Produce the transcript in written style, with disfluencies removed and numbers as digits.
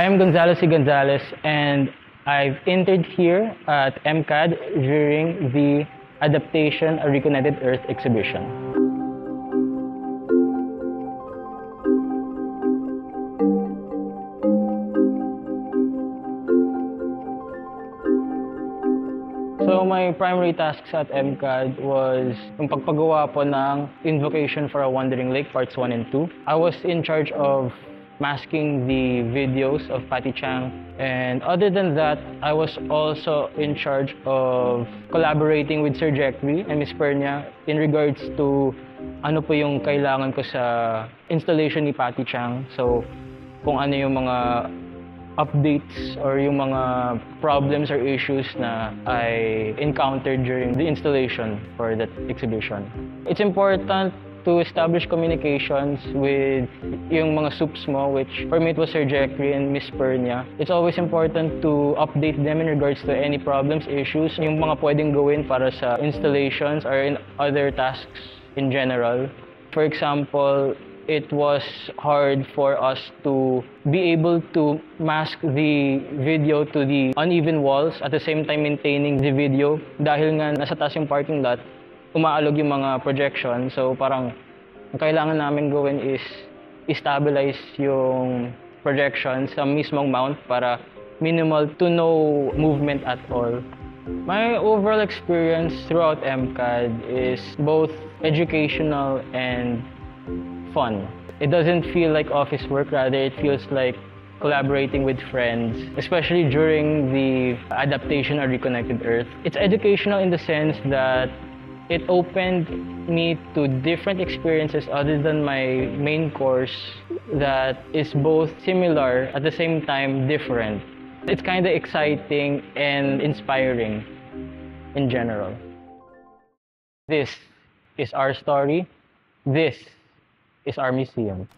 I am Gonzalo C. Gonzalez, and I've entered here at MCAD during the Adaptation A Reconnected Earth exhibition. So my primary tasks at MCAD was yung pagpagawa po ng Invocation for a Wandering Lake Parts 1 and 2. I was in charge of masking the videos of Patty Chang, and other than that, I was also in charge of collaborating with Sir Jeffrey and Ms. Pernia in regards to ano po yung kailangan ko sa installation ni Patty Chang. So kung ano yung mga updates or yung mga problems or issues na I encountered during the installation for that exhibition. It's important to establish communications with yung mga soups mo, which for me it was Sir Jeffrey and Ms. Pernia. It's always important to update them in regards to any problems, issues, yung mga pwedeng gawin para sa installations or in other tasks in general. For example, it was hard for us to be able to mask the video to the uneven walls at the same time maintaining the video dahil nga nasa taas yung parking lot, umaalog yung mga projection. So parang ang kailangan namin gawin is stabilize yung projection sa mismong mount para minimal to no movement at all. My overall experience throughout MCAD is both educational and fun. It doesn't feel like office work, rather it feels like collaborating with friends, especially during the Adaptation A Reconnected Earth. It's educational in the sense that it opened me to different experiences other than my main course that is both similar at the same time different. It's kind of exciting and inspiring in general. This is our story. This is our museum.